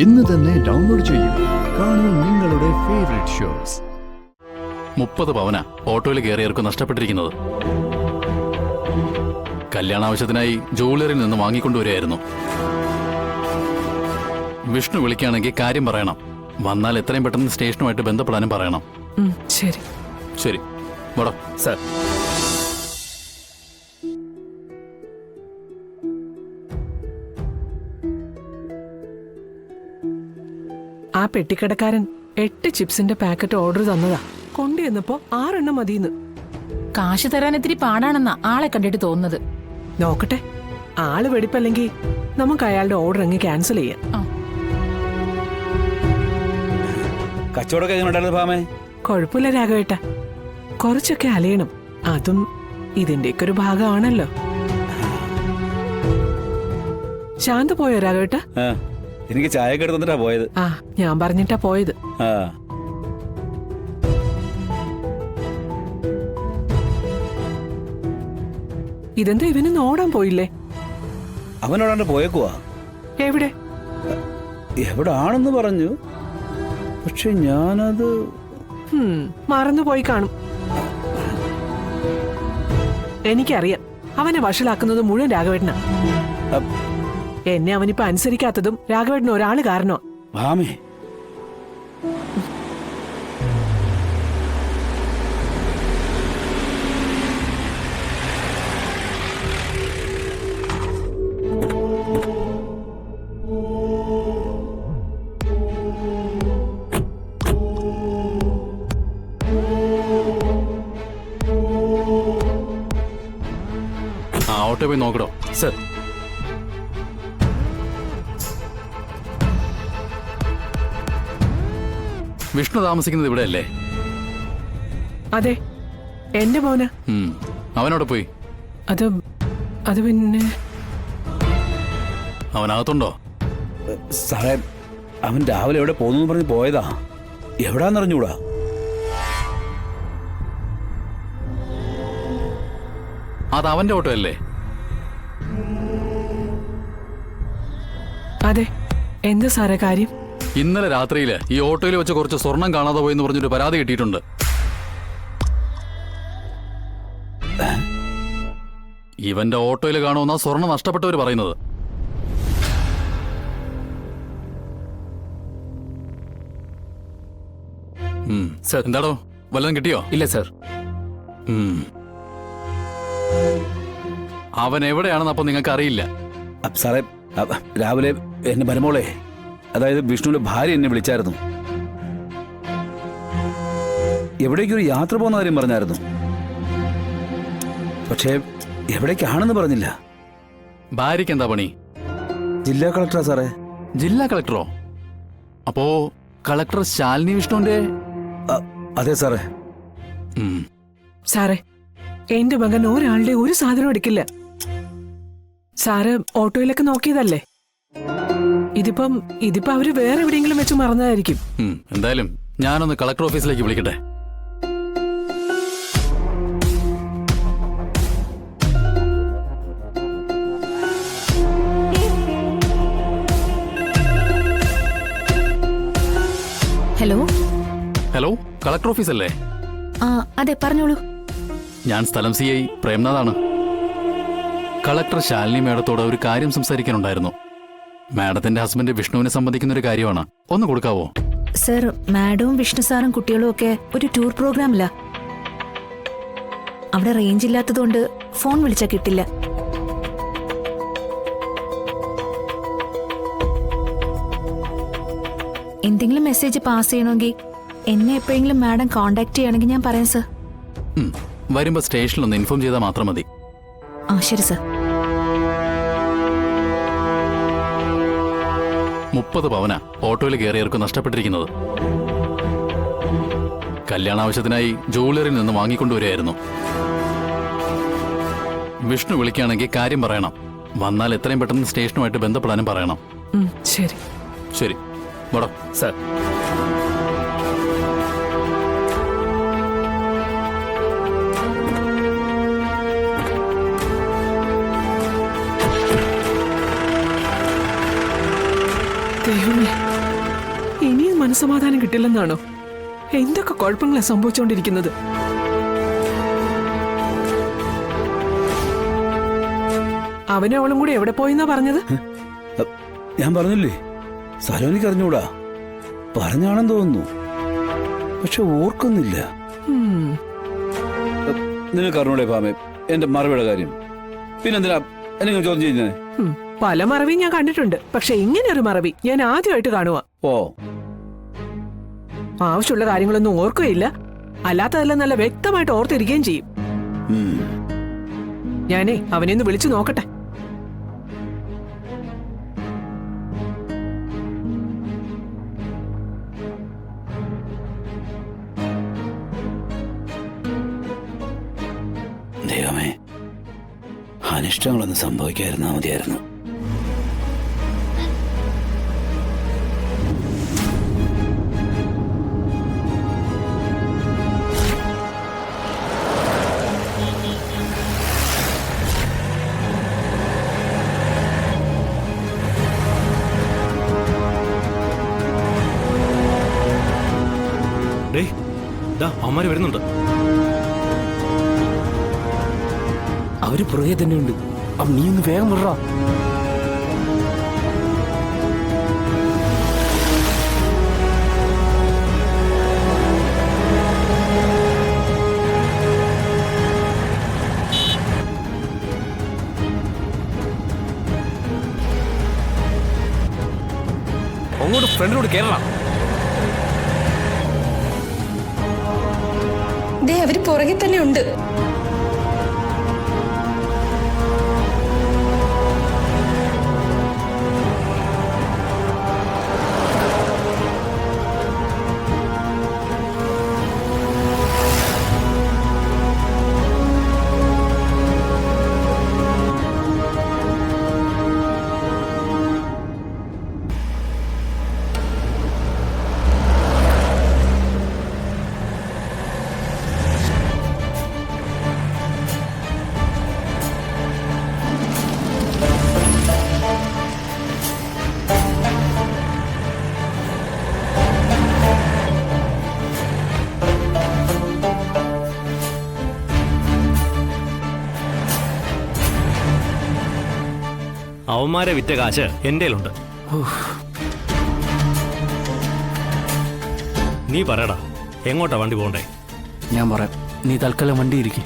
ഇന്ന് തന്നെ ഡൗൺലോഡ് ചെയ്യൂ. കാണൂ നിങ്ങളുടെ ഫേവറേറ്റ് ഷോസ്. 30 പവന ഓട്ടോയിൽ കയറിയവർക്ക് നഷ്ടപ്പെട്ടിരിക്കുന്നത്. കല്യാണാവശ്യത്തിനായി ജൂവലറിയിൽ നിന്ന് വാങ്ങിക്കൊണ്ടുവരികയായിരുന്നു. വിഷ്ണു വിളിക്കുകയാണെങ്കിൽ കാര്യം പറയണം. വന്നാൽ എത്രയും പെട്ടെന്ന് സ്റ്റേഷനുമായിട്ട് ബന്ധപ്പെടാനും പറയണം. ശരി ശരി, വടോ. സർ, ആ പെട്ടിക്കടക്കാരൻ 8 ചിപ്സിന്റെ പാക്കറ്റ് ഓർഡർ തന്നതാ. കൊണ്ടുവന്നപ്പോ 6 എണ്ണം മതിയെന്ന്. കാശ് തരാൻ ഇത്തിരി പാടാണെന്നാ ആളെ കണ്ടിട്ട് തോന്നുന്നത്. നോക്കട്ടെ, ആള് വെടിപ്പല്ലെങ്കിൽ നമുക്ക് അയാളുടെ ഓർഡർ അങ്ങ് ക്യാൻസൽ ചെയ്യാം. കച്ചവടമൊക്കെ എങ്ങനെ ഉണ്ടായിരുന്നു ഭാമേ? കുഴപ്പമില്ല രാഘവേട്ട, കുറച്ചൊക്കെ അലയണം. അതും ഇതിന്റെയൊക്കെ ഒരു ഭാഗമാണല്ലോ. ശാന്ത പോയോ രാഘവേട്ട? എനിക്ക് ചായയൊക്കെ എടുത്തിട്ടാ പോയത്. ആ, ഞാൻ പറഞ്ഞിട്ടാ പോയത്. ആ, ഇതെന്താ ഇവനൊന്ന് ഓടാൻ പോയില്ലേ? അവനോടാണ്ട് പോയേക്കുവാ. എവിടെ? എവിടാണെന്ന് പറഞ്ഞു, പക്ഷെ ഞാനത് മറന്നുപോയി കാണും. എനിക്കറിയാം, അവനെ വഷളാക്കുന്നത് മുഴുവൻ രാഘവേട്ടനാ. എന്നെ അവനിപ്പോ അനുസരിക്കാത്തതും രാഘവേട്ടന് ഒരാള് കാരണോ. ഭാമേ, ആ ഓട്ടോ പോയി നോക്കടോ. സർ. വിഷ്ണു താമസിക്കുന്നത് ഇവിടെയല്ലേ? അതെ, എന്റെ മോന്. അവനോട് പോയി. അത് പിന്നെ അവനകത്തുണ്ടോ? സാറേ, അവൻ രാവിലെ എവിടെ പോകുന്നു പറഞ്ഞ് പോയതാ. എവിടാന്നറിഞ്ഞൂടാ. അത് അവന്റെ ഓട്ടോ അല്ലേ? അതെ, എന്താ സാറേ കാര്യം? ഇന്നലെ രാത്രിയില് ഈ ഓട്ടോയിൽ വെച്ച് കുറച്ച് സ്വർണം കാണാതെ പോയെന്ന് പറഞ്ഞൊരു പരാതി കിട്ടിയിട്ടുണ്ട്. ഇവന്റെ ഓട്ടോയിൽ കാണുമെന്ന സ്വർണം നഷ്ടപ്പെട്ടവർ പറയുന്നത്. എന്താടോ, വല്ലതും കിട്ടിയോ? ഇല്ല സർ. അവൻ എവിടെയാണെന്ന് അപ്പൊ നിങ്ങൾക്ക് അറിയില്ല? സാറേ, രാവിലെ എന്നെ മരുമോളെ, അതായത് വിഷ്ണുവിന്റെ ഭാര്യ എന്നെ വിളിച്ചായിരുന്നു. എവിടേക്കൊരു യാത്ര പോകുന്ന കാര്യം പറഞ്ഞായിരുന്നു. പക്ഷേ എവിടേക്കാണെന്ന് പറഞ്ഞില്ല. ഭാര്യയ്ക്ക് എന്താ പണി? ജില്ലാ കളക്ടറാ സാറേ. ജില്ലാ കളക്ടറോ? അപ്പോ കളക്ടർ ശാലിനി വിഷ്ണുവിന്റെ? അതെ സാറേ. സാറേ, എന്റെ മകൻ ഒരാളുടെ ഒരു സാധനം എടുക്കില്ല. സാറ് ഓട്ടോയിലൊക്കെ നോക്കിയതല്ലേ? ഇതിപ്പം അവര് വേറെ എവിടെയെങ്കിലും വെച്ച് മറന്നതായിരിക്കും. എന്തായാലും ഞാനൊന്ന് കളക്ടർ ഓഫീസിലേക്ക് വിളിക്കട്ടെ. ഹലോ. ഹലോ, കളക്ടർ ഓഫീസല്ലേ? ആ അതെ, പറഞ്ഞോളൂ. ഞാൻ സ്ഥലം CI പ്രേംനാഥാണ്. കളക്ടർ ശാലിനി മേഡത്തോട് ഒരു കാര്യം സംസാരിക്കാനുണ്ടായിരുന്നു. മാഡത്തിന്റെ ഹസ്ബൻഡ് വിഷ്ണുവിനെ സംബന്ധിക്കുന്ന ഒരു കാര്യമാണ്. ഒന്ന് കൊടുക്കാവോ? സർ, മാഡവും വിഷ്ണു സാറും കുട്ടികളും ഒക്കെ ഒരു ടൂർ പ്രോഗ്രാമില്ല. അവിടെ റേഞ്ച് ഇല്ലാത്തതുകൊണ്ട് ഫോൺ വിളിച്ചാൽ കിട്ടില്ല. എന്തെങ്കിലും മെസ്സേജ് പാസ് ചെയ്യണമെങ്കിൽ എന്നെ എപ്പോഴെങ്കിലും മാഡം കോണ്ടാക്ട് ചെയ്യണമെങ്കിൽ ഞാൻ പറയാം സർ. വരുമ്പോ സ്റ്റേഷനിലൊന്ന് ഇൻഫോം ചെയ്താൽ മാത്രം മതി. ആ ശരി സർ. 30 പവന ഓട്ടോയിൽ കയറിയവർക്ക് നഷ്ടപ്പെട്ടിരിക്കുന്നത്. കല്യാണാവശ്യത്തിനായി ജൂവലറിയിൽ നിന്ന് വാങ്ങിക്കൊണ്ടുവരികയായിരുന്നു. വിഷ്ണു വിളിക്കുകയാണെങ്കിൽ കാര്യം പറയണം. വന്നാൽ എത്രയും പെട്ടെന്ന് സ്റ്റേഷനുമായിട്ട് ബന്ധപ്പെടാനും പറയണം. ശരി ശരി, വടോ. സർ. ദൈവമേ, ഇനിയും മനസ്സമാധാനം കിട്ടില്ലെന്നാണോ? എന്തൊക്കെ കുഴപ്പങ്ങളാ സംഭവിച്ചുകൊണ്ടിരിക്കുന്നത്? അവനും അവളും കൂടി എവിടെ പോയെന്നാ പറഞ്ഞത്? ഞാൻ പറഞ്ഞില്ലേ, സലോനിക്ക് അറിഞ്ഞൂടാ. പറഞ്ഞാണെന്ന് തോന്നുന്നു, പക്ഷെ ഓർക്കുന്നില്ല. ഉം. നിനക്ക് അറിഞ്ഞൂടെ പാമേ എന്റെ മറവിയുടെ കാര്യം? പിന്നെന്തിനാ എന്നെ ചോദ്യം ചെയ്യുന്നത്? പല മറവിയും ഞാൻ കണ്ടിട്ടുണ്ട്, പക്ഷെ ഇങ്ങനെ ഒരു മറവി ഞാൻ ആദ്യമായിട്ട് കാണുക. ഓ, ആവശ്യമുള്ള കാര്യങ്ങളൊന്നും ഓർക്കുകയില്ല, അല്ലാത്തതെല്ലാം നല്ല വ്യക്തമായിട്ട് ഓർത്തിരിക്കുകയും ചെയ്യും. ഞാനേ അവനെ ഒന്ന് വിളിച്ചു നോക്കട്ടെ. ദൈവമേ, അനിഷ്ടങ്ങളൊന്നും സംഭവിക്കാതിരുന്നാ മതിയായിരുന്നു. അവന്മാര് വരുന്നുണ്ട്. അവര് പുറകെ തന്നെയുണ്ട്. നീ ഒന്ന് വേഗം വിടറാ. അങ്ങോട്ട് ഫ്രണ്ടിലോട്ട് കേരള. അവര് പുറകെ തന്നെ ഉണ്ട്. അവന്മാരെ വിറ്റ കാശ് എന്റെ കയ്യിലുണ്ട്. നീ പറയടാ, എങ്ങോട്ടാ വണ്ടി പോകണ്ടേ? ഞാൻ പറയാം, നീ തൽക്കാലം വണ്ടി ഇരിക്കും.